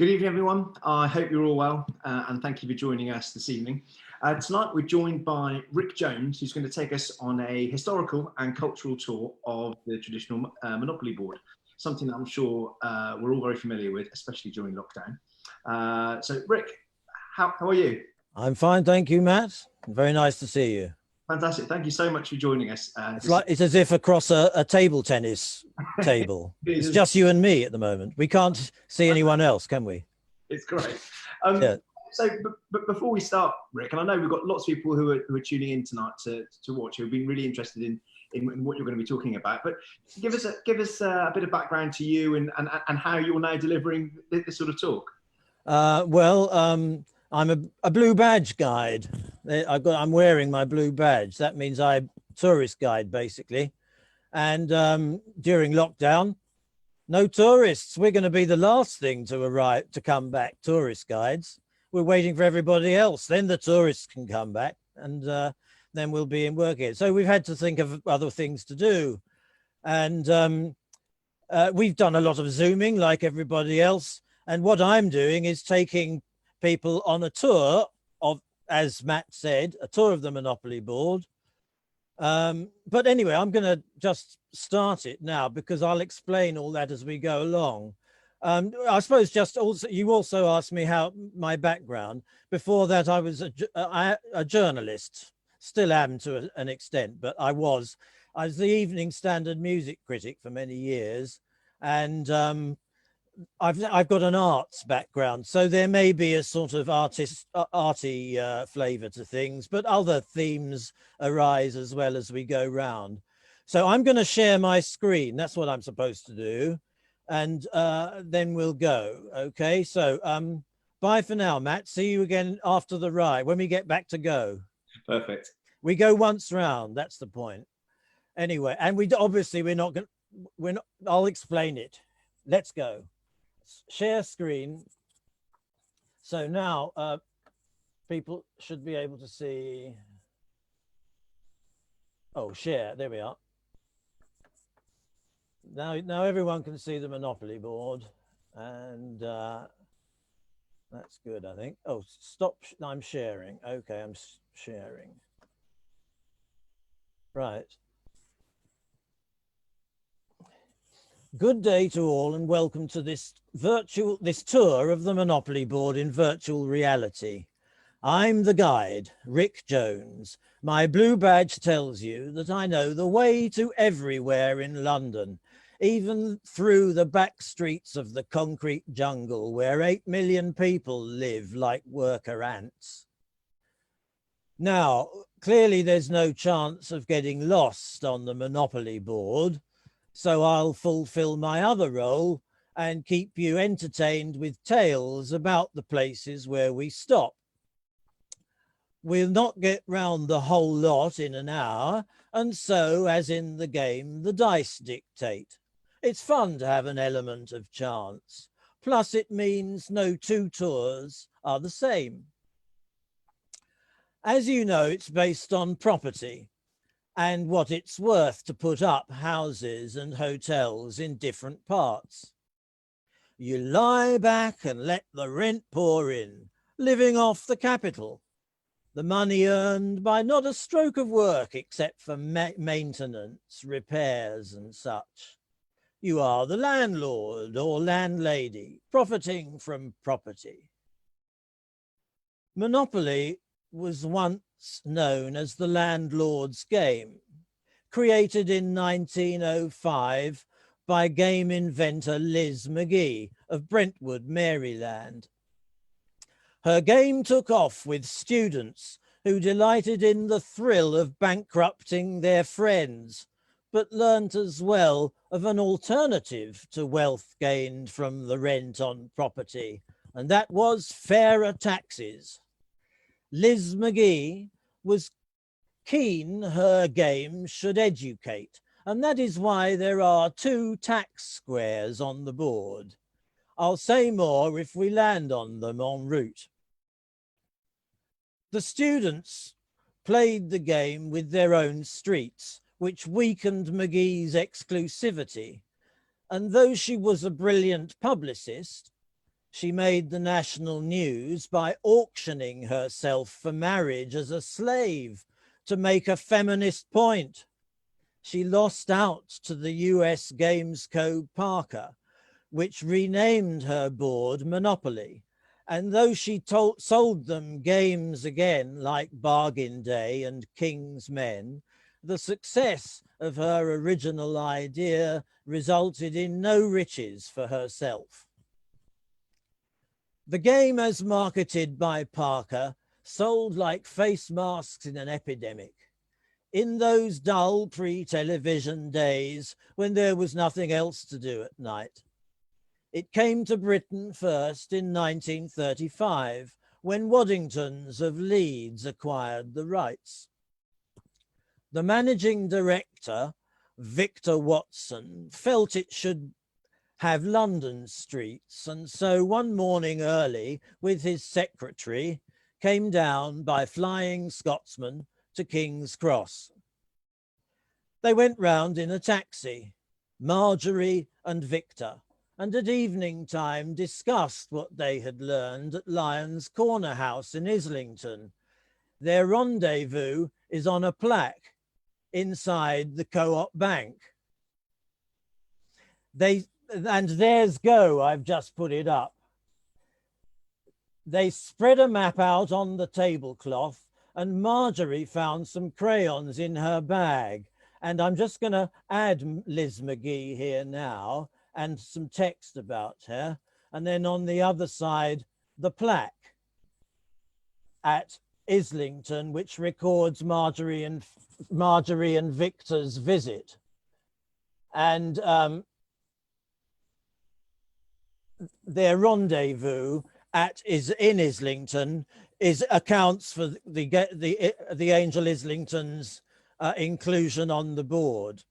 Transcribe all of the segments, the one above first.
Good evening, everyone. I hope you're all well, and thank you for joining us this evening. Tonight, we're joined by Rick Jones, who's going to take us on a historical and cultural tour of the traditional Monopoly board, something that I'm sure we're all very familiar with, especially during lockdown. So, Rick, how are you? I'm fine, thank you, Matt. Very nice to see you. Fantastic. Thank you so much for joining us. It's as if across a table tennis table. It's just you and me at the moment. We can't see anyone else, can we? It's great. Yeah. So, but before we start, Rick, and I know we've got lots of people who are tuning in tonight to watch, who've been really interested in what you're going to be talking about. But give us a bit of background to you and how you're now delivering this sort of talk. I'm a blue badge guide. I'm wearing my blue badge. That means I'm tourist guide, basically. And during lockdown, no tourists. We're going to be the last thing to come back, tourist guides. We're waiting for everybody else. Then the tourists can come back, and then we'll be in work here. So we've had to think of other things to do. And we've done a lot of Zooming like everybody else. And what I'm doing is taking people on a tour of, as Matt said, a tour of the Monopoly board. But anyway, I'm going to just start it now because I'll explain all that as we go along. I suppose you also asked me how my background. Before that, I was a journalist, still am to an extent, but I was the Evening Standard music critic for many years. And I've got an arts background, so there may be a sort of arty flavor to things, but other themes arise as well as we go round. So I'm going to share my screen. That's what I'm supposed to do. And then we'll go. Okay, so bye for now, Matt. See you again after the ride when we get back to go. Perfect. We go once round. That's the point. Anyway, and I'll explain it. Let's go. Share screen. So now people should be able to see. Oh, share. There we are. Now everyone can see the Monopoly board, and that's good, I think. Oh, stop. I'm sharing. Okay, I'm sharing. Right. Good day to all, and welcome to this tour of the Monopoly board in virtual reality. I'm the guide, Rick Jones. My blue badge tells you that I know the way to everywhere in London, even through the back streets of the concrete jungle where 8 million people live like worker ants. Now, clearly there's no chance of getting lost on the Monopoly board, so I'll fulfill my other role and keep you entertained with tales about the places where we stop. We'll not get round the whole lot in an hour, and so, as in the game, the dice dictate. It's fun to have an element of chance. Plus, it means no two tours are the same. As you know, it's based on property and what it's worth to put up houses and hotels in different parts. You lie back and let the rent pour in, living off the capital, the money earned by not a stroke of work except for maintenance, repairs and such. You are the landlord or landlady, profiting from property. Monopoly was once known as the landlord's game, created in 1905 by game inventor Liz McGee of Brentwood, Maryland. Her game took off with students who delighted in the thrill of bankrupting their friends, but learnt as well of an alternative to wealth gained from the rent on property, and that was fairer taxes. Liz McGee was keen her game should educate, and that is why there are 2 tax squares on the board. I'll say more if we land on them en route. The students played the game with their own streets, which weakened McGee's exclusivity. And though she was a brilliant publicist, She made the national news by auctioning herself for marriage as a slave to make a feminist point. She lost out to the US Games Co. Parker, which renamed her board Monopoly. And though she sold them games again like Bargain Day and King's Men, the success of her original idea resulted in no riches for herself. The game, as marketed by Parker, sold like face masks in an epidemic. In those dull pre-television days when there was nothing else to do at night. It came to Britain first in 1935, when Waddingtons of Leeds acquired the rights. The managing director, Victor Watson, felt it should have London streets, and so one morning early, with his secretary, came down by Flying Scotsman to King's Cross. They went round in a taxi, Marjorie and Victor, and at evening time discussed what they had learned at Lyons Corner House in Islington. Their rendezvous is on a plaque inside the Co-op Bank. And there's Go, I've just put it up. They spread a map out on the tablecloth, and Marjorie found some crayons in her bag. And I'm just going to add Liz McGee here now and some text about her. And then on the other side, the plaque at Islington, which records Marjorie and Victor's visit. And their rendezvous in Islington accounts for the Angel Islington's inclusion on the board.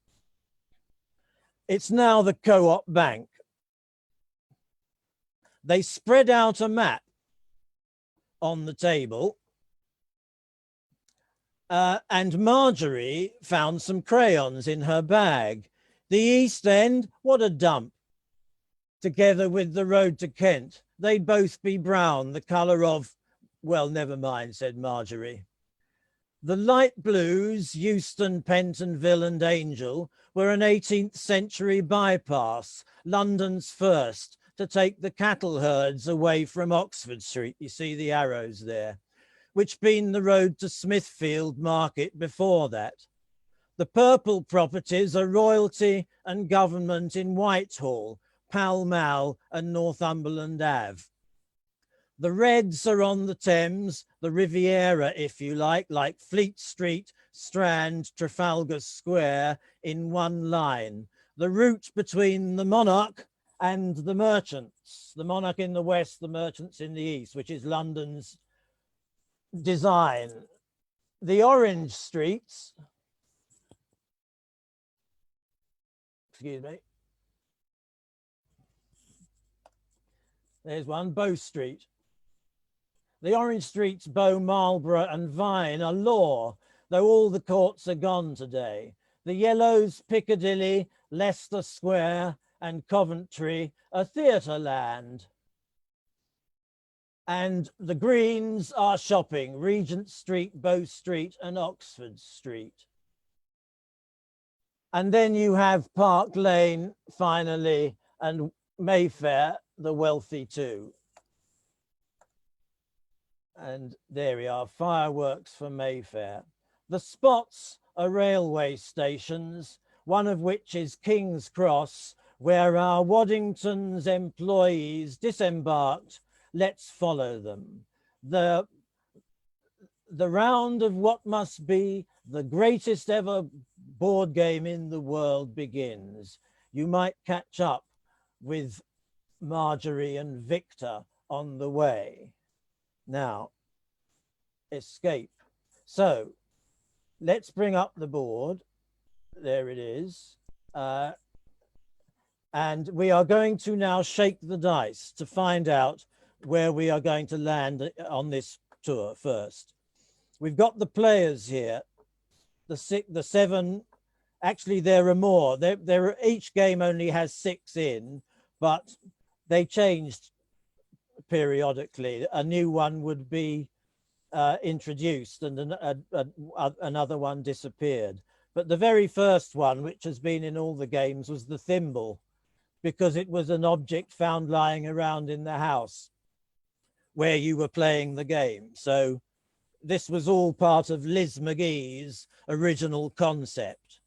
It's now the Co-op Bank. They spread out a map on the table, and Marjorie found some crayons in her bag. The East End, what a dump. Together with the road to Kent, they'd both be brown, the colour of, well, never mind, said Marjorie. The light blues, Euston, Pentonville and Angel, were an 18th century bypass, London's first, to take the cattle herds away from Oxford Street. You see the arrows there, which been the road to Smithfield Market before that. The purple properties are royalty and government in Whitehall, Pall Mall and Northumberland Ave. The reds are on the Thames, the Riviera, if you like Fleet Street, Strand, Trafalgar Square in one line. The route between the Monarch and the Merchants. The Monarch in the west, the Merchants in the east, which is London's design. The orange streets, excuse me. There's one, Bow Street. The orange streets, Bow, Marlborough and Vine are law, though all the courts are gone today. The yellows, Piccadilly, Leicester Square and Coventry are theatre land. And the greens are shopping, Regent Street, Bow Street and Oxford Street. And then you have Park Lane, finally, and Mayfair, the wealthy too. And there we are, fireworks for Mayfair. The spots are railway stations, one of which is King's Cross, where our Waddington's employees disembarked. Let's follow them. The round of what must be the greatest ever board game in the world begins. You might catch up with Marjorie and Victor on the way. Now, escape. So let's bring up the board. There it is. And we are going to now shake the dice to find out where we are going to land on this tour first. We've got the players here, the seven, actually there are more. Each game only has 6 in, but they changed periodically. A new one would be introduced and another one disappeared. But the very first one, which has been in all the games, was the thimble, because it was an object found lying around in the house where you were playing the game. So this was all part of Liz McGee's original concept.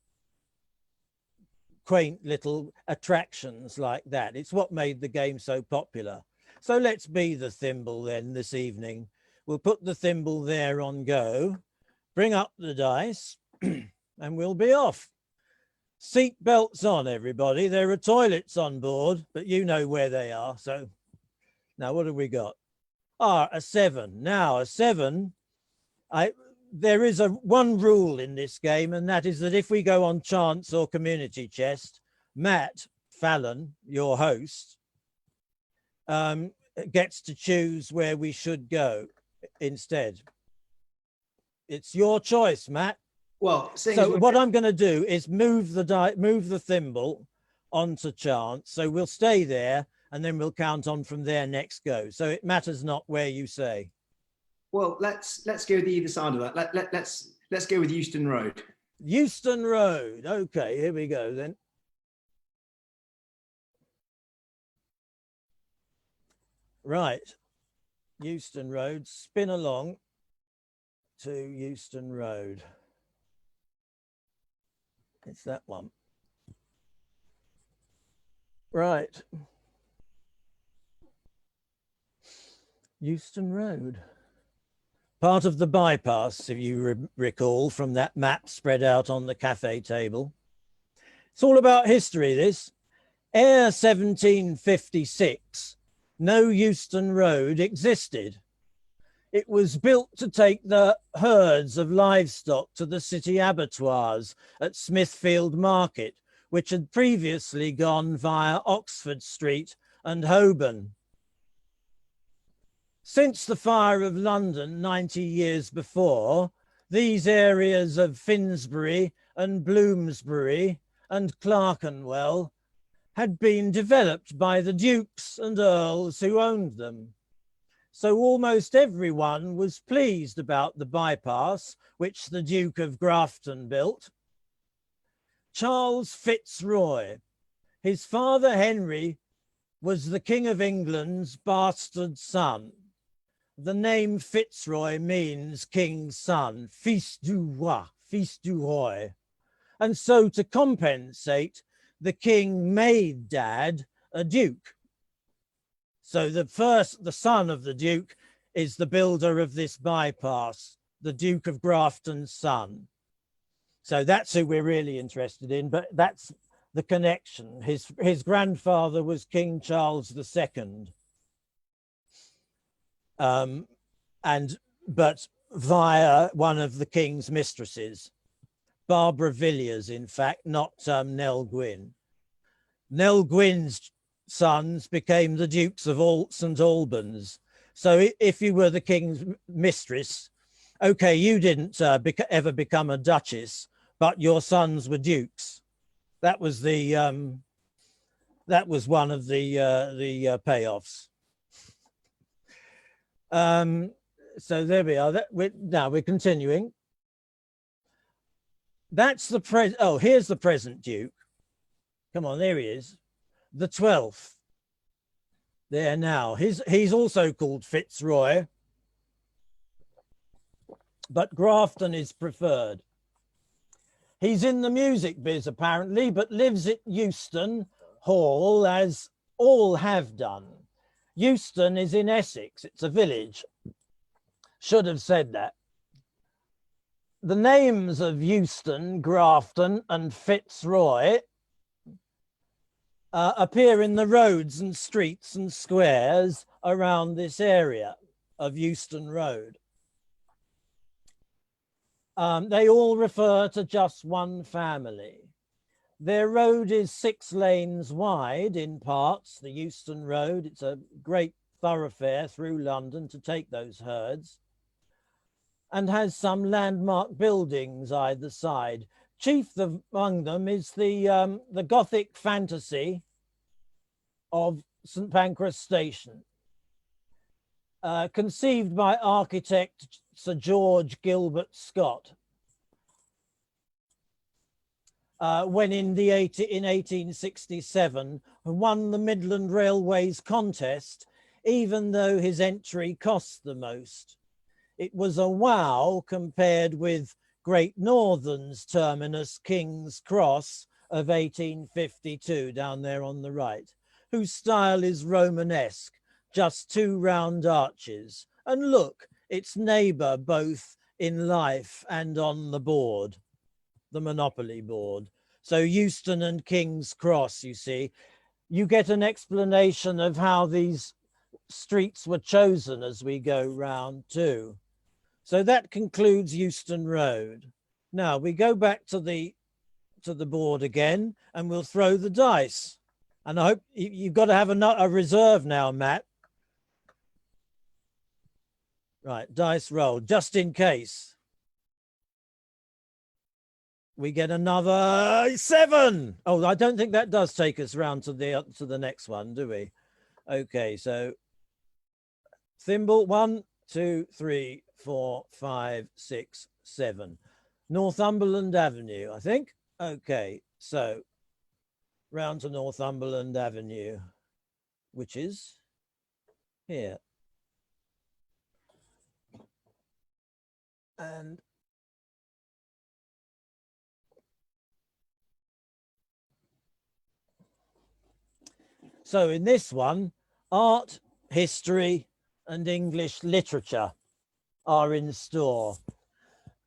Quaint little attractions like that. It's what made the game so popular. So let's be the thimble then this evening. We'll put the thimble there on go, bring up the dice, and we'll be off. Seat belts on, everybody. There are toilets on board, but you know where they are. So now what have we got? Ah, a 7. Now a 7, there is one rule in this game, and that is that if we go on chance or community chest, Matt Fallon, your host, gets to choose where we should go instead. It's your choice, Matt. Well, so what I'm going to do is move the thimble onto chance. So we'll stay there, and then we'll count on from there next go. So it matters not where you say. Well, let's go with either side of that. Let's go with Euston Road. Euston Road. Okay, here we go then. Right, Euston Road. Spin along to Euston Road. It's that one. Right. Euston Road. Part of the bypass, if you recall, from that map spread out on the cafe table. It's all about history, this. Ere 1756, no Euston Road existed. It was built to take the herds of livestock to the city abattoirs at Smithfield Market, which had previously gone via Oxford Street and Holborn. Since the fire of London 90 years before, these areas of Finsbury and Bloomsbury and Clerkenwell had been developed by the dukes and earls who owned them. So almost everyone was pleased about the bypass, which the Duke of Grafton built. Charles Fitzroy, his father Henry, was the King of England's bastard son. The name Fitzroy means king's son, fils du roi, fils du roi. And so to compensate, the king made dad a duke. So the son of the duke is the builder of this bypass, the Duke of Grafton's son. So that's who we're really interested in, but that's the connection. His grandfather was King Charles II. But via one of the king's mistresses, Barbara Villiers, in fact, not Nell Gwyn. Nell Gwyn's sons became the Dukes of St Albans. So if you were the king's mistress, okay, you didn't ever become a duchess, but your sons were dukes. That was one of the payoffs. So there we are. Now we're continuing. That's the here's the present Duke. Come on, there he is. The 12th. There now. He's also called Fitzroy, but Grafton is preferred. He's in the music biz apparently, but lives at Euston Hall, as all have done. Euston is in Essex. It's a village. Should have said that. The names of Euston, Grafton, and Fitzroy appear in the roads and streets and squares around this area of Euston Road. They all refer to just one family. Their road is 6 lanes wide in parts, the Euston Road. It's a great thoroughfare through London to take those herds, and has some landmark buildings either side. Chief among them is the Gothic fantasy of St Pancras Station. conceived by architect Sir George Gilbert Scott. When in 1867 won the Midland Railways contest, even though his entry cost the most. It was a wow compared with Great Northern's terminus, King's Cross, of 1852, down there on the right, whose style is Romanesque, just 2 round arches. And look, its neighbour both in life and on the board, the Monopoly board. So Euston and King's Cross, you see, you get an explanation of how these streets were chosen as we go round too. So that concludes Euston Road. Now we go back to the board again and we'll throw the dice. And I hope you've got to have a reserve now, Matt. Right, dice roll, just in case. We get another 7. Oh, I don't think that does take us round to the next one, do we? Okay, so thimble 1, 2, 3, 4, 5, 6, 7. Northumberland Avenue, I think. Okay, so round to Northumberland Avenue, which is here. And so in this one, art, history, and English literature are in store.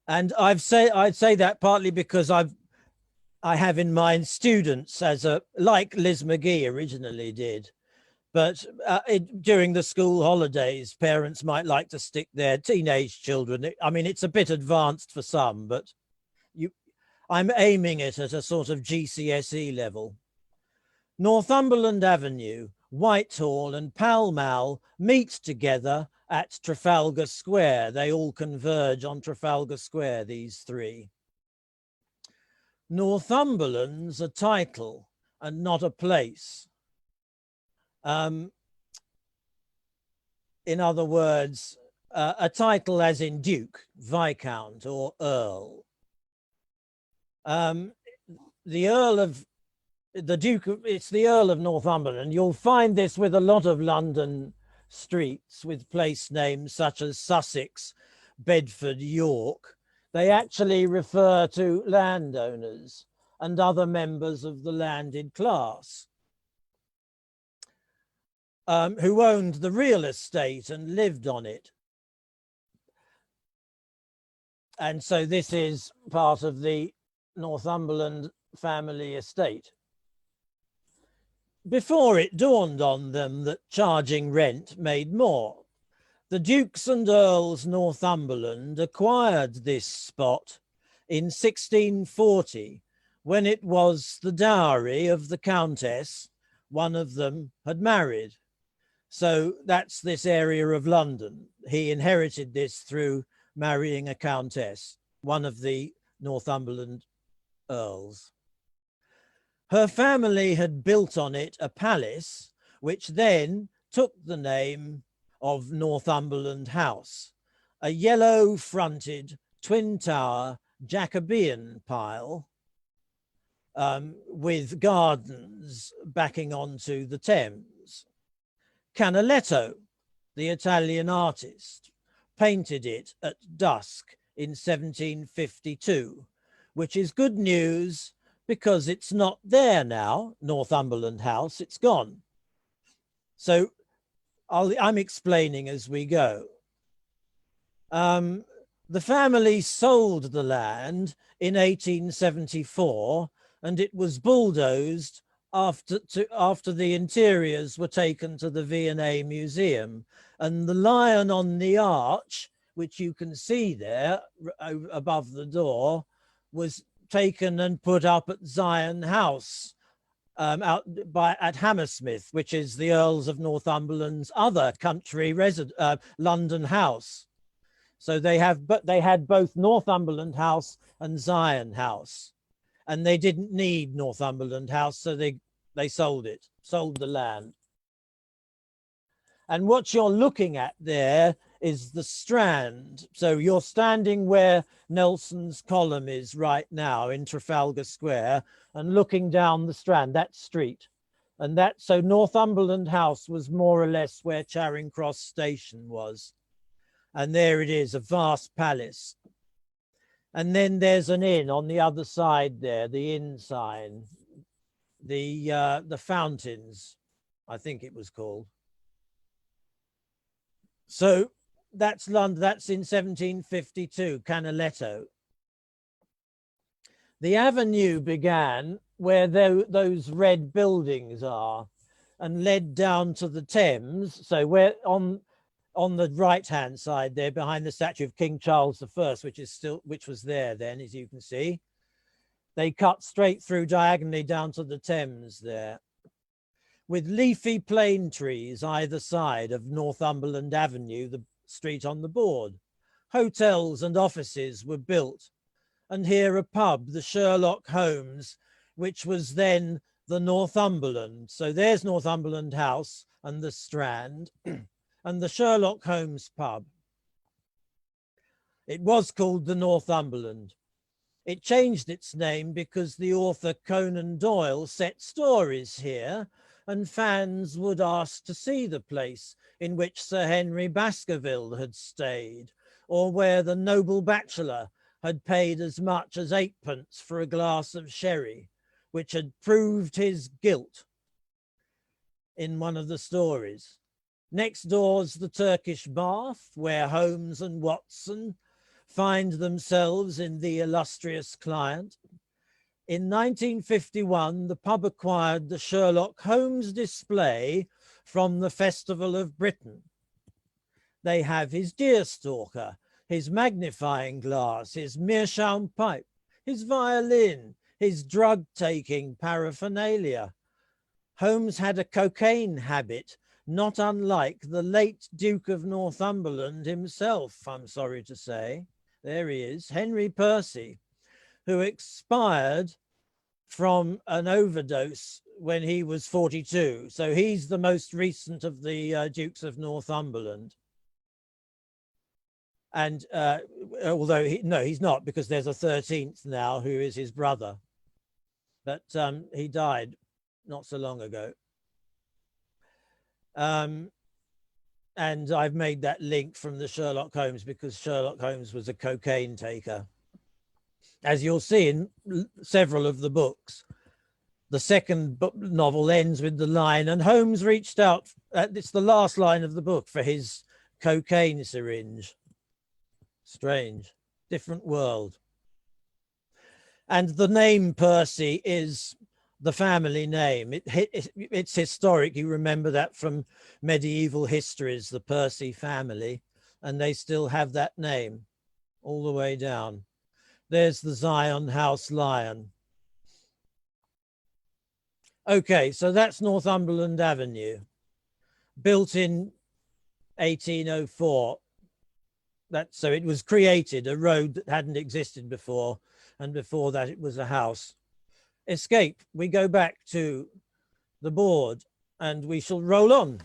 And I'd say that partly because I have in mind students like Liz McGee originally did. But during the school holidays, parents might like to stick their teenage children. I mean, it's a bit advanced for some, but I'm aiming it at a sort of GCSE level. Northumberland Avenue, Whitehall and Pall Mall meet together at Trafalgar Square. They all converge on Trafalgar Square, these 3. Northumberland's a title and not a place. In other words, a title as in Duke, Viscount or Earl. It's the Earl of Northumberland. You'll find this with a lot of London streets with place names such as Sussex, Bedford, York. They actually refer to landowners and other members of the landed class who owned the real estate and lived on it. And so this is part of the Northumberland family estate. Before it dawned on them that charging rent made more, the Dukes and Earls Northumberland acquired this spot in 1640, when it was the dowry of the Countess one of them had married. So that's this area of London. He inherited this through marrying a countess, one of the Northumberland earls. Her family had built on it a palace, which then took the name of Northumberland House, a yellow-fronted twin-tower Jacobean pile with gardens backing onto the Thames. Canaletto, the Italian artist, painted it at dusk in 1752, which is good news because it's not there now, Northumberland House, it's gone. So I'm explaining as we go. The family sold the land in 1874 and it was bulldozed after the interiors were taken to the V&A Museum, and the lion on the arch, which you can see there above the door, was taken and put up at Zion House at Hammersmith, which is the Earls of Northumberland's other country London house. So they had both Northumberland House and Zion House. And they didn't need Northumberland House, so they sold it, sold the land. And what you're looking at there is the Strand. So you're standing where Nelson's column is right now in Trafalgar Square and looking down the Strand, that street. And that, so Northumberland House was more or less where Charing Cross Station was. And there it is, a vast palace. And then there's an inn on the other side there, the inn sign, the Fountains, I think it was called. So that's London, that's in 1752, Canaletto. The avenue began where those red buildings are and led down to the Thames. So where on the right-hand side there behind the statue of King Charles I, which was there then, as you can see, they cut straight through diagonally down to the Thames there, with leafy plane trees either side of Northumberland Avenue, the street on the board. Hotels and offices were built, and here a pub, the Sherlock Holmes, which was then the Northumberland. So there's Northumberland House and the Strand and the Sherlock Holmes pub. It was called the Northumberland. It changed its name because the author Conan Doyle set stories here, and fans would ask to see the place in which Sir Henry Baskerville had stayed, or where the noble bachelor had paid as much as 8p for a glass of sherry, which had proved his guilt in one of the stories. Next door's the Turkish Bath, where Holmes and Watson find themselves in The Illustrious Client. In 1951, the pub acquired the Sherlock Holmes display from the Festival of Britain. They have his deerstalker, his magnifying glass, his meerschaum pipe, his violin, his drug-taking paraphernalia. Holmes had a cocaine habit, not unlike the late Duke of Northumberland himself, I'm sorry to say. There he is, Henry Percy, who expired from an overdose when he was 42. So he's the most recent of the Dukes of Northumberland. And although he's not, because there's a 13th now who is his brother. But he died not so long ago. And I've made that link from the Sherlock Holmes because Sherlock Holmes was a cocaine taker. As you'll see in several of the books, the second novel ends with the line, and Holmes reached out, it's the last line of the book, for his cocaine syringe. Strange, different world. And the name Percy is the family name. It's historic. You remember that from medieval histories, the Percy family, and they still have that name all the way down. There's the Zion House Lion. Okay, so that's Northumberland Avenue, built in 1804. So it was created, a road that hadn't existed before, and before that it was a house. Escape, we go back to the board and we shall roll on.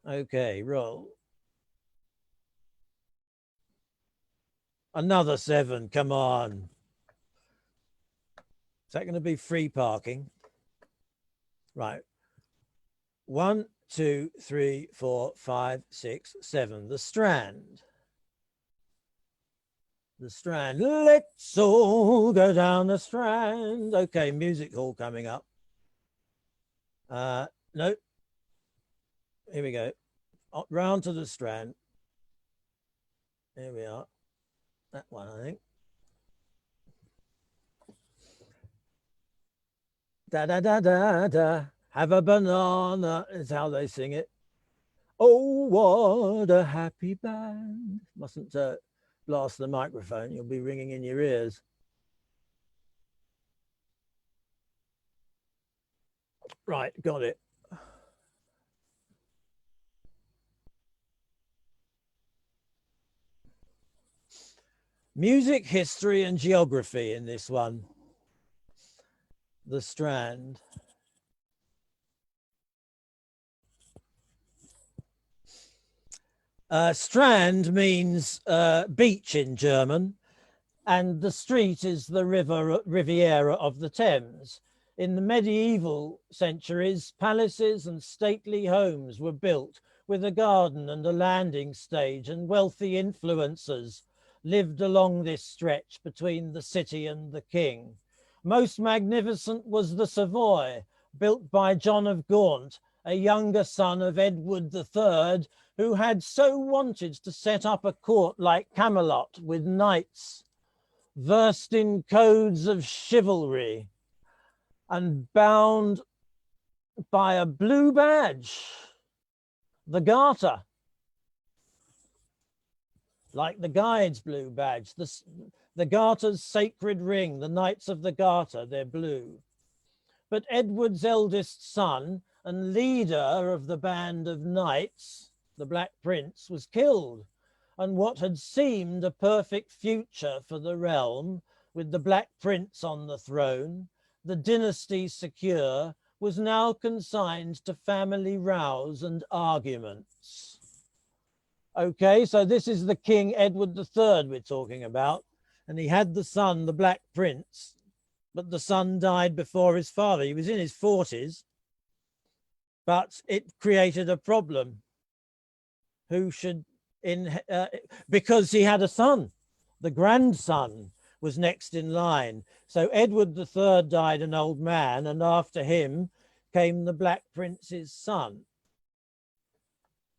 Okay, roll. Another 7, come on. Is that going to be free parking? Right. 1, 2, 3, 4, 5, 6, 7. The Strand. The Strand. Let's all go down the Strand. Okay, music hall coming up. No. Here we go. Round to the Strand. Here we are. That one, I think. Da da da da da. Have a banana is how they sing it. Oh, what a happy band. Mustn't blast the microphone. You'll be ringing in your ears. Right, got it. Music, history, and geography in this one. The Strand. Strand means beach in German, and the street is the Riviera of the Thames. In the medieval centuries, palaces and stately homes were built with a garden and a landing stage, and wealthy influencers lived along this stretch between the city and the king. Most magnificent was the Savoy, built by John of Gaunt, a younger son of Edward III, who had so wanted to set up a court like Camelot with knights versed in codes of chivalry and bound by a blue badge, the garter, like the guide's blue badge, the garter's sacred ring, the Knights of the Garter, they're blue. But Edward's eldest son and leader of the band of knights, the Black Prince, was killed, and what had seemed a perfect future for the realm, with the Black Prince on the throne, the dynasty secure, was now consigned to family rows and arguments. Okay, so this is the King Edward III we're talking about, and he had the son, the Black Prince, but the son died before his father. He was in his 40s, but it created a problem. Who should, because he had a son, the grandson was next in line. So Edward III died an old man, and after him came the Black Prince's son.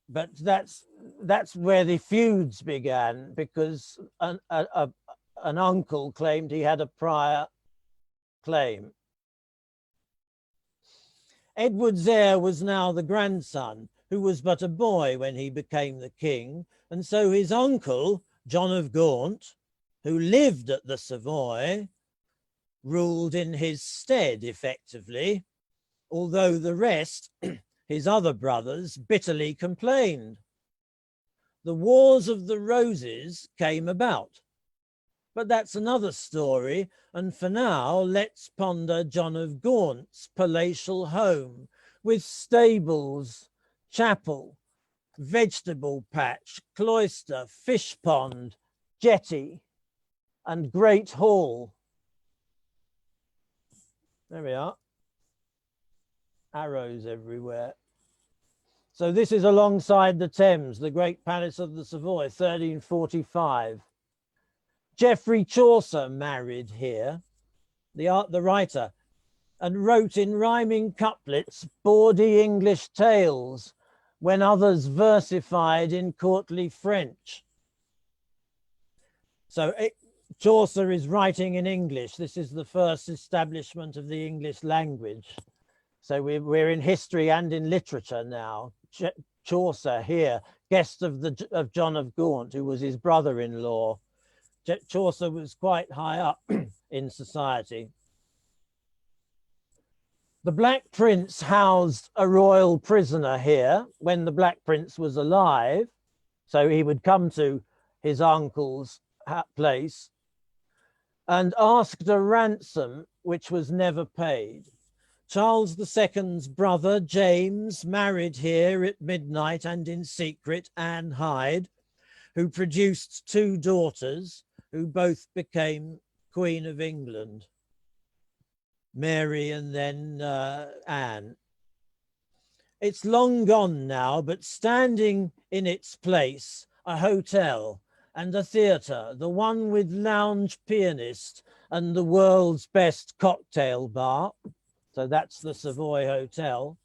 But that's where the feuds began, because an uncle claimed he had a prior claim. Edward's heir was now the grandson, who was but a boy when he became the king, and so his uncle, John of Gaunt, who lived at the Savoy, ruled in his stead effectively, although the rest, his other brothers, bitterly complained. The Wars of the Roses came about, but that's another story, and for now let's ponder John of Gaunt's palatial home with stables, chapel, vegetable patch, cloister, fish pond, jetty, and great hall. There we are. Arrows everywhere. So this is alongside the Thames, the Great Palace of the Savoy, 1345. Geoffrey Chaucer married here, the writer, and wrote in rhyming couplets bawdy English tales, when others versified in courtly French. So Chaucer is writing in English. This is the first establishment of the English language. So we're in history and in literature now. Chaucer here, guest of John of Gaunt, who was his brother-in-law. Chaucer was quite high up in society. The Black Prince housed a royal prisoner here when the Black Prince was alive. So he would come to his uncle's place and asked a ransom, which was never paid. Charles II's brother, James, married here at midnight and in secret Anne Hyde, who produced 2 daughters who both became Queen of England, Mary and then Anne. It's long gone now, but standing in its place, a hotel and a theatre, the one with lounge pianist and the world's best cocktail bar. So that's the Savoy Hotel.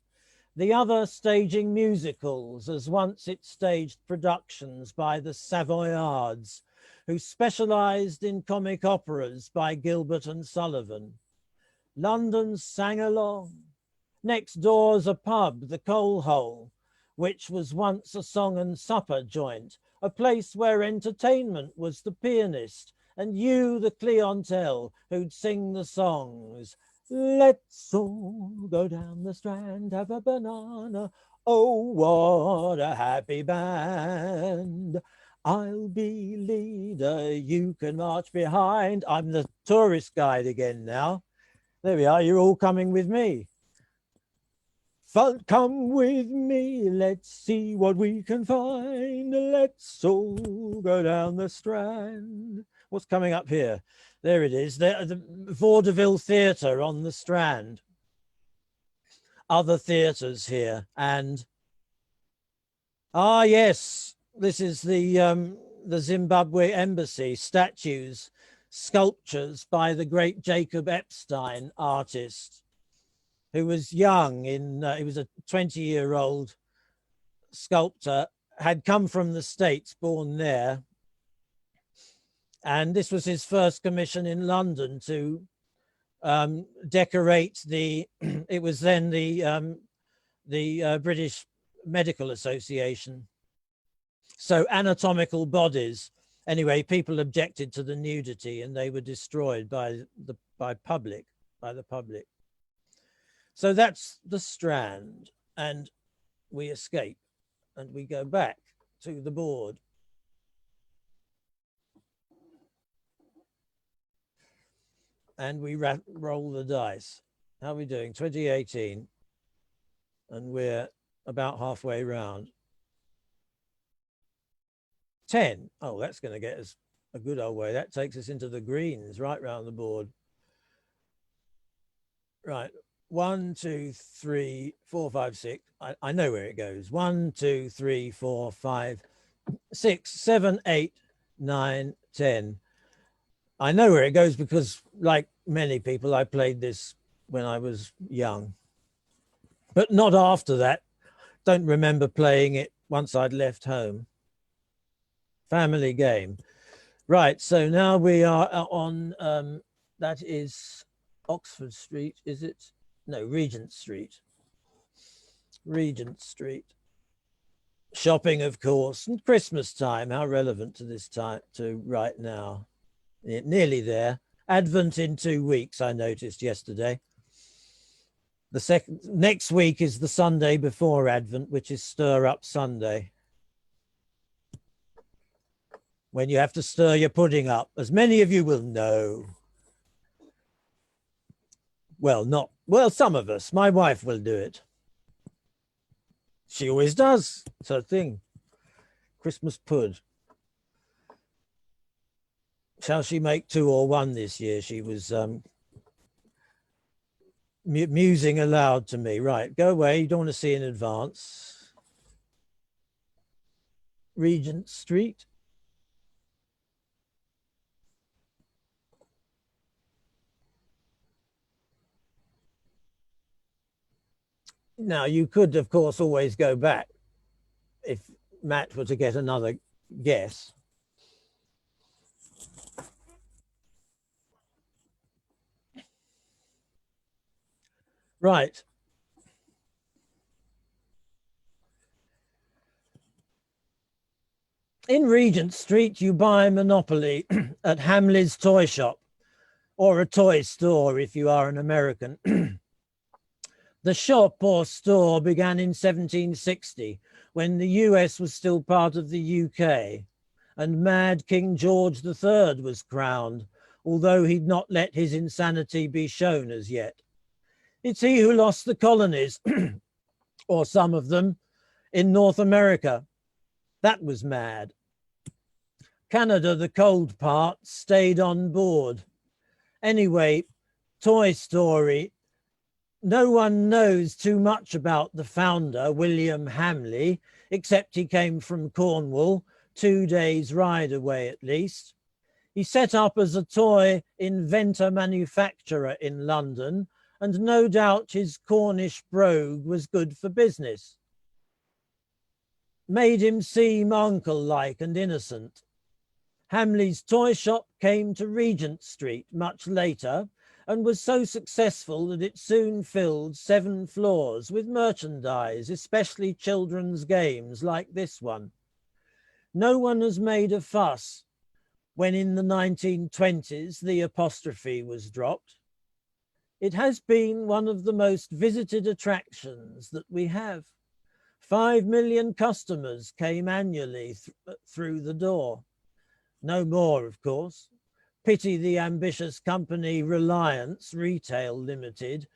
The other staging musicals, as once it staged productions by the Savoyards, who specialised in comic operas by Gilbert and Sullivan. London sang along. Next door's a pub, the Coal Hole, which was once a song and supper joint, a place where entertainment was the pianist, and you the clientele who'd sing the songs. Let's all go down the Strand, have a banana. Oh, what a happy band. I'll be leader, you can march behind. I'm the tourist guide again now. There we are, you're all coming with me. Fun, come with me, let's see what we can find. Let's all go down the Strand. What's coming up here? There it is, the Vaudeville Theatre on the Strand. Other theatres here, and yes, this is the Zimbabwe embassy, statues, sculptures by the great Jacob Epstein, artist, who was young he was a 20-year-old sculptor, had come from the States, born there. And this was his first commission in London to decorate it was then the British Medical Association. So anatomical bodies. Anyway, people objected to the nudity and they were destroyed by the public. So that's the Strand, and we escape and we go back to the board. And we roll the dice. How are we doing? 2018. And we're about halfway round. 10. Oh, that's going to get us a good old way. That takes us into the greens, right round the board. Right. 1, 2, 3, 4, 5, 6. I know where it goes. 1, 2, 3, 4, 5, 6, 7, 8, 9, 10. I know where it goes because, like many people, I played this when I was young, but not after that. Don't remember playing it once I'd left home. Family game. Right, so now we are on, that is Oxford Street, is it? No, Regent Street. Regent Street. Shopping, of course, and Christmas time. How relevant to this time, to right now. Nearly there. Advent in 2 weeks, I noticed yesterday. Next week is the Sunday before Advent, which is Stir Up Sunday, when you have to stir your pudding up, as many of you will know. Well, some of us. My wife will do it. She always does. It's her thing. Christmas pud. Shall she make 2 or 1 this year? She was musing aloud to me. Right, go away. You don't want to see in advance. Regent Street. Now, you could, of course, always go back if Matt were to get another guess. Right. In Regent Street, you buy Monopoly at Hamley's toy shop, or a toy store if you are an American. The shop or store began in 1760, when the US was still part of the UK, and Mad King George III was crowned, although he'd not let his insanity be shown as yet. It's he who lost the colonies, or some of them, in North America. That was mad. Canada, the cold part, stayed on board. Anyway, Toy Story. No one knows too much about the founder, William Hamley, except he came from Cornwall, 2 days' ride away at least. He set up as a toy inventor manufacturer in London, and no doubt his Cornish brogue was good for business. Made him seem uncle-like and innocent. Hamley's toy shop came to Regent Street much later, and was so successful that it soon filled 7 floors with merchandise, especially children's games like this one. No one has made a fuss when in the 1920s the apostrophe was dropped. It has been one of the most visited attractions that we have. 5 million customers came annually through the door. No more, of course. Pity the ambitious company Reliance Retail Limited,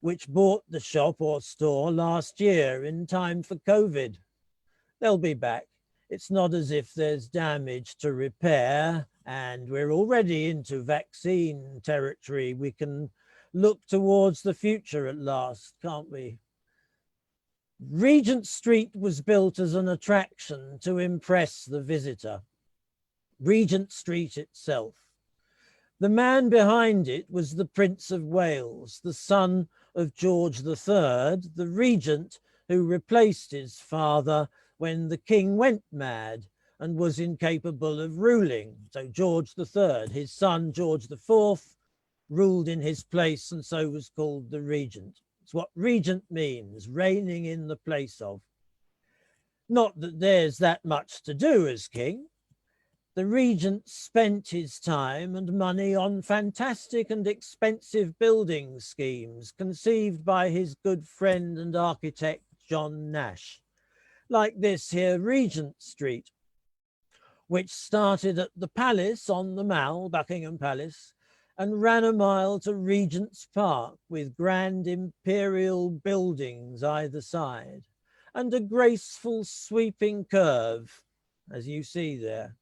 which bought the shop or store last year in time for COVID. They'll be back. It's not as if there's damage to repair, and we're already into vaccine territory. We can look towards the future at last, can't we? Regent Street was built as an attraction to impress the visitor. Regent Street itself. The man behind it was the Prince of Wales, the son of George III, the regent who replaced his father when the king went mad and was incapable of ruling. So George III, his son George IV, ruled in his place and so was called the regent. It's what regent means, reigning in the place of. Not that there's that much to do as king. The regent spent his time and money on fantastic and expensive building schemes conceived by his good friend and architect John Nash, like this here Regent Street, which started at the palace on the Mall, Buckingham Palace, and ran a mile to Regent's Park with grand imperial buildings either side and a graceful sweeping curve, as you see there,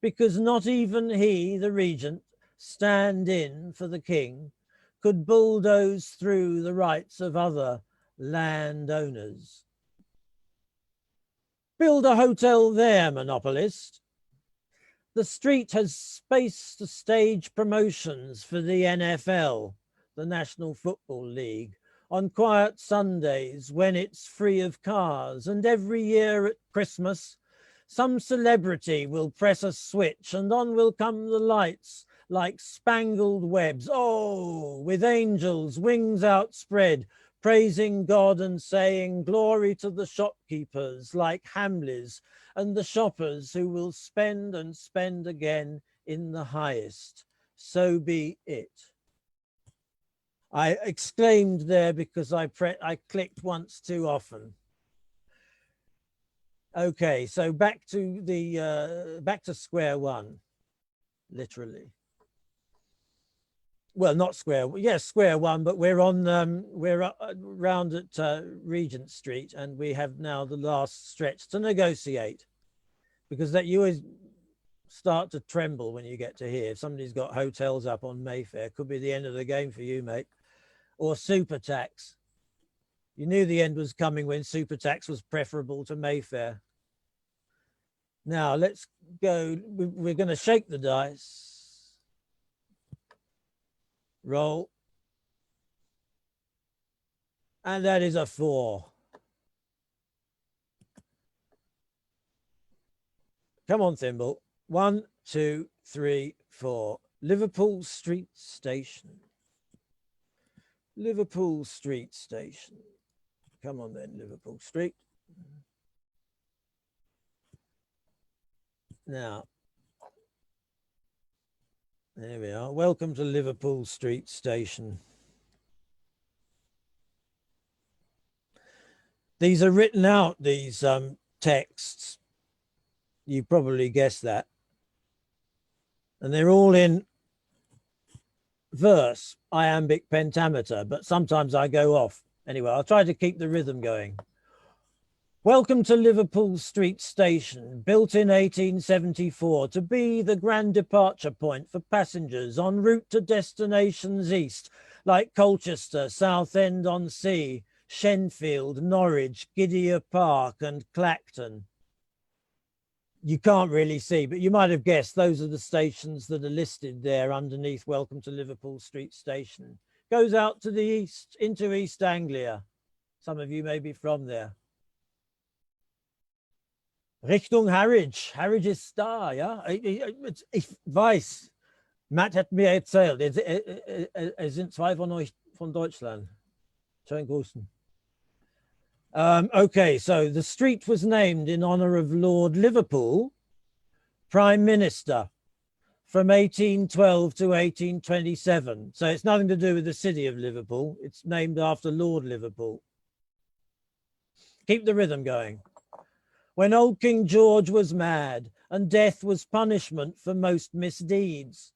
because not even he, the regent, stand in for the king, could bulldoze through the rights of other landowners. Build a hotel there, monopolist. The street has space to stage promotions for the NFL, the National Football League, on quiet Sundays when it's free of cars, and every year at Christmas, some celebrity will press a switch and on will come the lights like spangled webs. Oh, with angels, wings outspread, praising God and saying glory to the shopkeepers like Hamleys and the shoppers who will spend and spend again in the highest. So be it. I exclaimed there because I clicked once too often. Okay, so back to square one, literally. Well, not square, yes, square one, but we're on, we're round at Regent Street, and we have now the last stretch to negotiate, because that you always start to tremble when you get to here. If somebody's got hotels up on Mayfair, could be the end of the game for you, mate. Or super tax. You knew the end was coming when super tax was preferable to Mayfair. Now let's go. We're going to shake the dice. Roll. And that is a 4. Come on, Thimble. 1, 2, 3, 4. Liverpool Street Station. Liverpool Street Station. Come on then, Liverpool Street. Now, there we are. Welcome to Liverpool Street Station. These are written out, these texts. You probably guessed that. And they're all in verse, iambic pentameter, but sometimes I go off. Anyway, I'll try to keep the rhythm going. Welcome to Liverpool Street Station, built in 1874 to be the grand departure point for passengers en route to destinations east, like Colchester, Southend-on-Sea, Shenfield, Norwich, Gidea Park, and Clacton. You can't really see, but you might have guessed those are the stations that are listed there underneath Welcome to Liverpool Street Station. Goes out to the east, into East Anglia. Some of you may be from there. Richtung Harwich. Harwich ist da, ja? Ich weiß. Matt hat mir erzählt, sind 2 von euch von Deutschland. Schönen Grüßen. Okay, so the street was named in honor of Lord Liverpool, Prime Minister, from 1812 to 1827. So it's nothing to do with the city of Liverpool. It's named after Lord Liverpool. Keep the rhythm going. When old King George was mad and death was punishment for most misdeeds,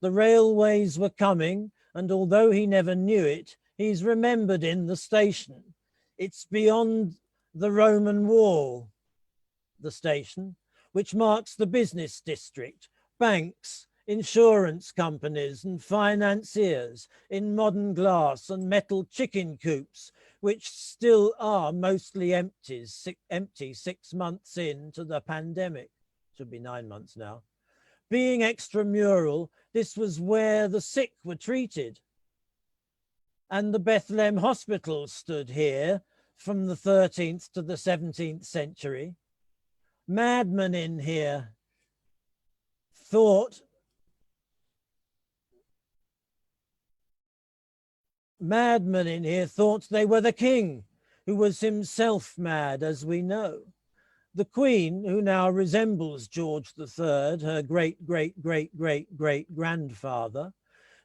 the railways were coming, and although he never knew it, he's remembered in the station. It's beyond the Roman wall, the station, which marks the business district, banks, insurance companies and financiers in modern glass and metal chicken coops, which still are mostly empty 6 months into the pandemic. Should be 9 months now. Being extramural, this was where the sick were treated. And the Bethlehem Hospital stood here from the 13th to the 17th century. Madmen in here thought they were the king, who was himself mad, as we know. The Queen, who now resembles George III, her great-great-great-great-great-grandfather,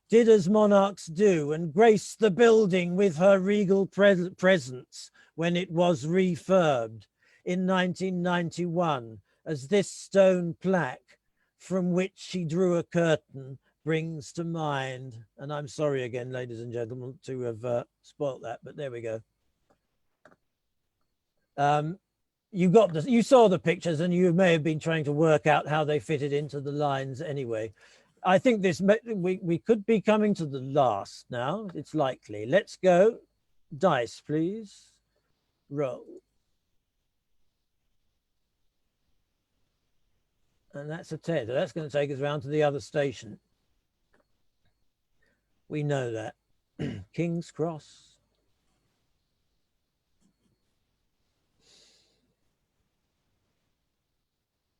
did as monarchs do and graced the building with her regal presence when it was refurbed in 1991, as this stone plaque, from which she drew a curtain, brings to mind. And I'm sorry again, ladies and gentlemen, to have spoilt that, but there we go. You saw the pictures, and you may have been trying to work out how they fitted into the lines anyway. I think we could be coming to the last now. It's likely. Let's go. Dice, please. Roll. And that's a 10. So that's going to take us round to the other station. We know that. King's Cross.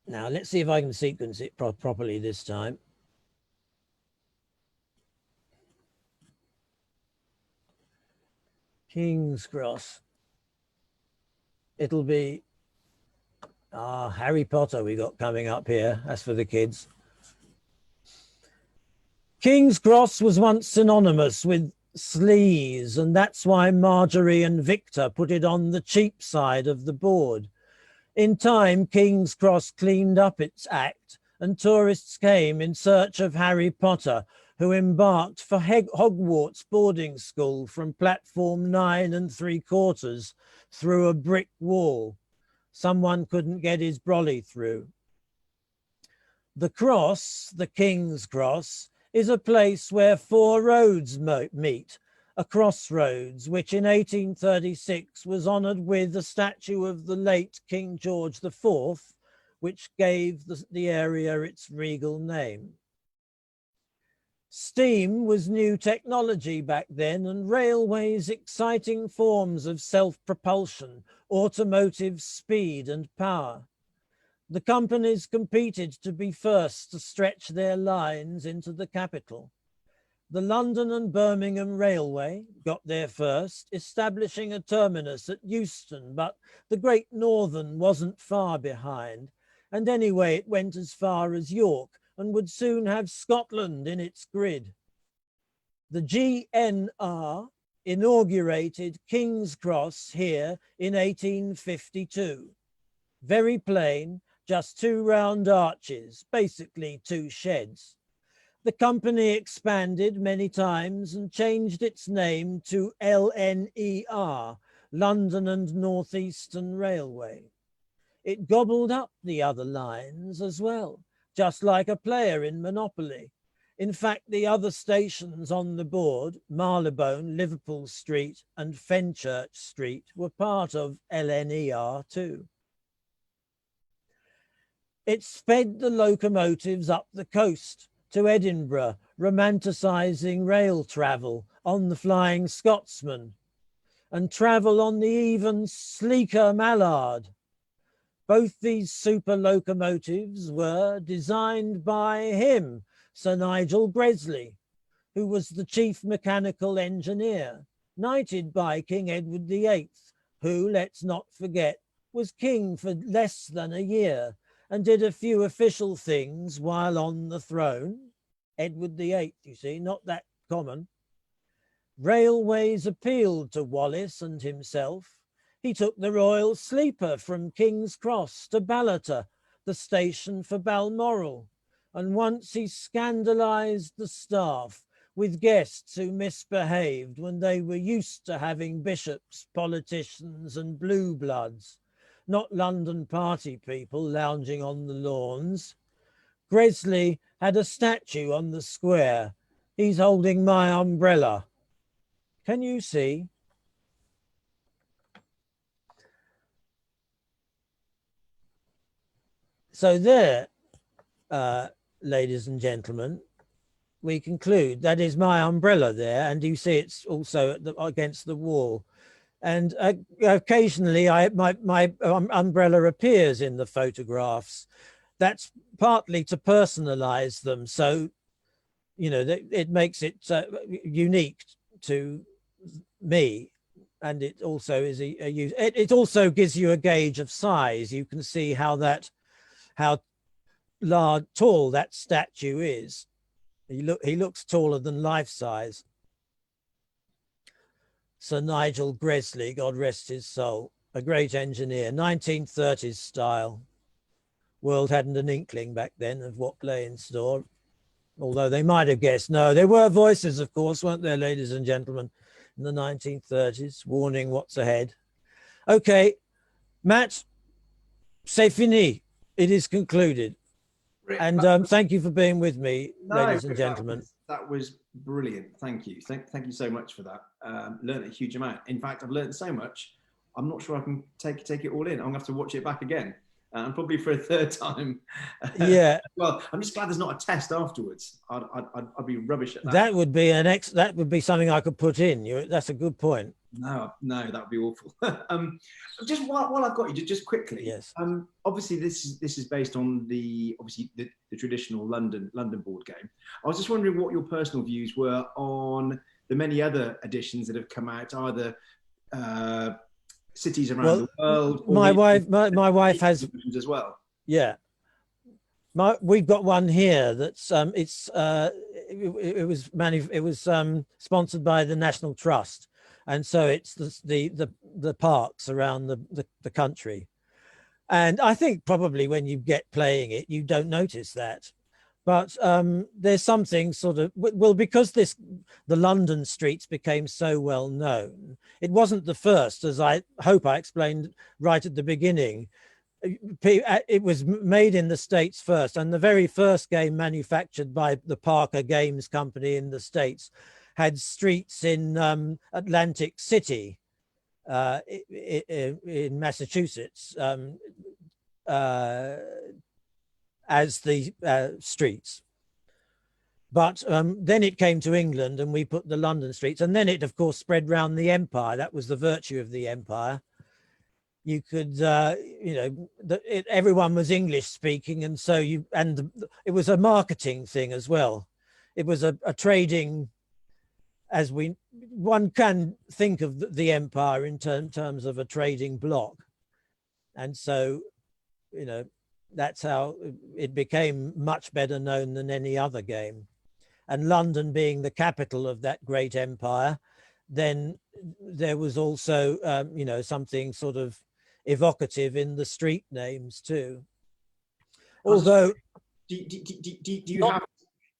Now, let's see if I can sequence it properly this time. King's Cross. It'll be Harry Potter we got coming up here. That's for the kids. King's Cross was once synonymous with sleaze, and that's why Marjorie and Victor put it on the cheap side of the board. In time, King's Cross cleaned up its act, and tourists came in search of Harry Potter, who embarked for Hogwarts boarding school from platform 9 3/4 through a brick wall. Someone couldn't get his brolly through. The cross, the King's Cross, is a place where 4 roads meet, a crossroads, which in 1836 was honoured with a statue of the late King George IV, which gave the area its regal name. Steam was new technology back then, and railways exciting forms of self-propulsion, automotive speed and power. The companies competed to be first to stretch their lines into the capital. The London and Birmingham Railway got there first, establishing a terminus at Euston, but the Great Northern wasn't far behind. And anyway, it went as far as York and would soon have Scotland in its grid. The GNR inaugurated King's Cross here in 1852. Very plain, just 2 round arches, basically 2 sheds. The company expanded many times and changed its name to LNER, London and North Eastern Railway. It gobbled up the other lines as well, just like a player in Monopoly. In fact, the other stations on the board, Marylebone, Liverpool Street and Fenchurch Street, were part of LNER too. It sped the locomotives up the coast to Edinburgh, romanticising rail travel on the Flying Scotsman and travel on the even sleeker Mallard. Both these super locomotives were designed by him, Sir Nigel Gresley, who was the chief mechanical engineer, knighted by King Edward VIII, who, let's not forget, was king for less than a year and did a few official things while on the throne. Edward VIII, you see, not that common. Railways appealed to Wallace and himself. He took the royal sleeper from King's Cross to Ballater, the station for Balmoral, and once he scandalised the staff with guests who misbehaved when they were used to having bishops, politicians and blue bloods, not London party people lounging on the lawns. Gresley had a statue on the square. He's holding my umbrella. Can you see? So there, ladies and gentlemen, we conclude that is my umbrella there, and you see it's also against the wall. And occasionally my umbrella appears in the photographs. That's partly to personalize them, so you know it makes it unique to me, and it also is it also gives you a gauge of size. You can see how tall that statue is. He looks taller than life size. Sir Nigel Gresley, God rest his soul, a great engineer, 1930s style. World hadn't an inkling back then of what lay in store, although they might have guessed. No, there were voices, of course, weren't there, ladies and gentlemen, in the 1930s, warning what's ahead. Okay, Matt, c'est fini. It is concluded. And thank you for being with me, ladies and gentlemen. That was brilliant. Thank you. Thank you so much for that. Learned a huge amount. In fact, I've learned so much, I'm not sure I can take it all in. I'm going to have to watch it back again. And probably for a third time. Yeah. Well, I'm just glad there's not a test afterwards. I'd be rubbish at that. That would be that would be something I could put in. That's a good point. No, that would be awful. Just while I've got you, just quickly. Yes. Obviously, this is based on the traditional London board game. I was just wondering what your personal views were on the many other editions that have come out, either cities around the world. My wife has as well. Yeah. We've got one here that's it was sponsored by the National Trust. And so it's the parks around the country. And I think probably when you get playing it, you don't notice that. But there's something sort of, well, because the London streets became so well known, it wasn't the first, as I hope I explained right at the beginning. It was made in the States first, and the very first game manufactured by the Parker Games Company in the States had streets in Atlantic City in Massachusetts as the streets. But then it came to England and we put the London streets, and then it of course spread round the empire. That was the virtue of the empire. You could, everyone was English speaking, and so it was a marketing thing as well. It was a trading, as one can think of the empire in terms of a trading bloc. And so, that's how it became much better known than any other game. And London being the capital of that great empire, then there was also, something sort of evocative in the street names too. Although, do you have?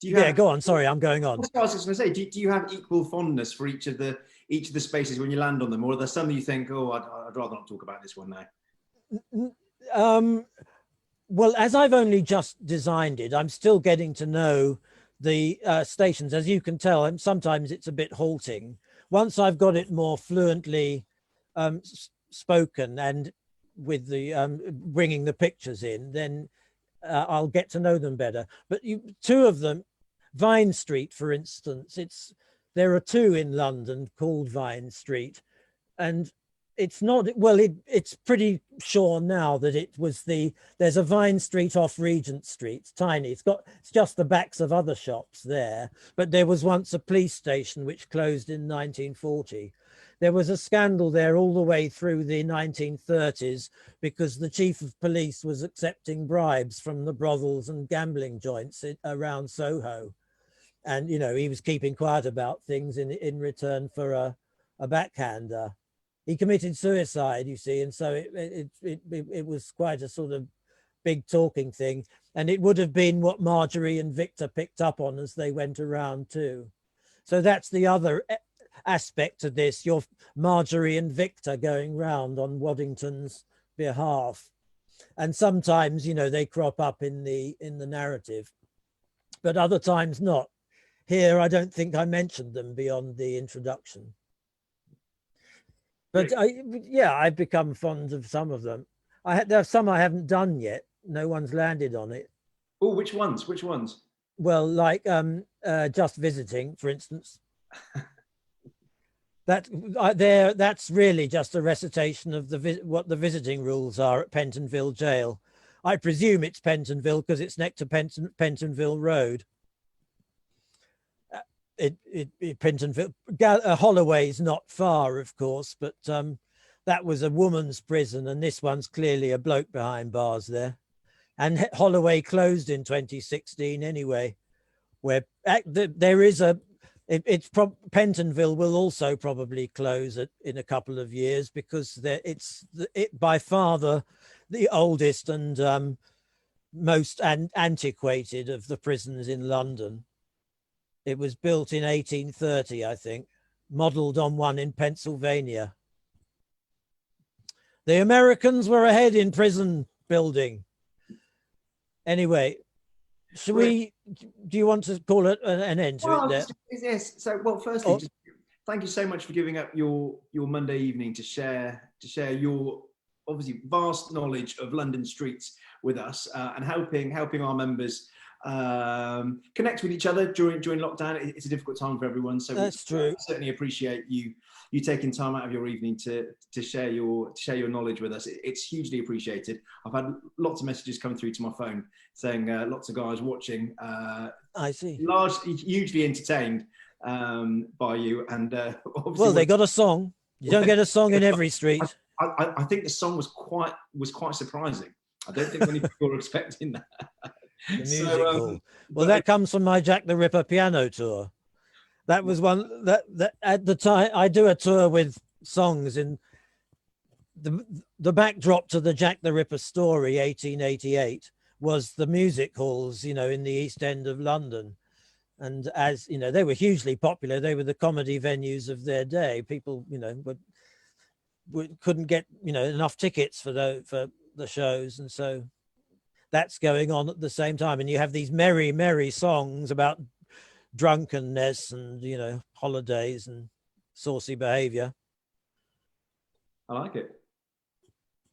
Yeah, go on. Sorry, I'm going on. I was just going to say, do you have equal fondness for each of the spaces when you land on them, or are there some that you think, oh, I'd rather not talk about this one now? Well, as I've only just designed it, I'm still getting to know the stations. As you can tell, and sometimes it's a bit halting. Once I've got it more fluently spoken and with the bringing the pictures in, then I'll get to know them better. But two of them, Vine Street, for instance, there are two in London called Vine Street, and it's not, well, it's pretty sure now that there's a Vine Street off Regent Street. It's tiny. It's just the backs of other shops there. But there was once a police station which closed in 1940. There was a scandal there all the way through the 1930s because the chief of police was accepting bribes from the brothels and gambling joints around Soho. And, he was keeping quiet about things in return for a backhander. He committed suicide, you see, and so it was quite a sort of big talking thing. And it would have been what Marjorie and Victor picked up on as they went around too. So that's the other aspect of this. You're Marjorie and Victor going round on Waddington's behalf, and sometimes, you know, they crop up in the narrative, but other times not. Here, I don't think I mentioned them beyond the introduction. But I've become fond of some of them. There are some I haven't done yet. No one's landed on it. Oh, which ones? Which ones? Well, like Just Visiting, for instance. That's really just a recitation of what the visiting rules are at Pentonville Jail. I presume it's Pentonville because it's next to Pentonville Road. Pentonville, Holloway's not far, of course, but that was a woman's prison, and this one's clearly a bloke behind bars there. And Holloway closed in 2016 anyway, where there is Pentonville will also probably close in a couple of years, because it's by far the oldest and most antiquated of the prisons in London. It was built in 1830, I think, modelled on one in Pennsylvania. The Americans were ahead in prison building. Anyway, do you want to call it an end to it there? Yes. So, well, firstly, just thank you so much for giving up your Monday evening to share your obviously vast knowledge of London streets with us, and helping our members connect with each other during lockdown. It's a difficult time for everyone, so that's true. Certainly appreciate you taking time out of your evening to share your knowledge with us. It's hugely appreciated. I've had lots of messages come through to my phone saying lots of guys watching. I see. Hugely entertained by you, and well, they got a song. You don't get a song in every street. I think the song was quite surprising. I don't think many people were expecting that. The musical. Well, that comes from my Jack the Ripper piano tour. That was one that at the time I do a tour with songs in the backdrop to the Jack the Ripper story, 1888, was the music halls, you know, in the East End of London. And as you know, they were hugely popular. They were the comedy venues of their day. People, you know, couldn't get, you know, enough tickets for the shows, and so that's going on at the same time. And you have these merry songs about drunkenness and, you know, holidays and saucy behavior. I like it.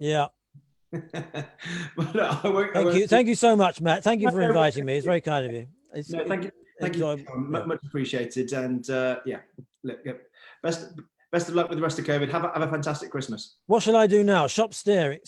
Yeah. Well, Thank you so much, Matt. Thank you for inviting me. It's very kind of you. Thank you. Much appreciated. And best of luck with the rest of COVID. Have a fantastic Christmas. What shall I do now? Shop staring.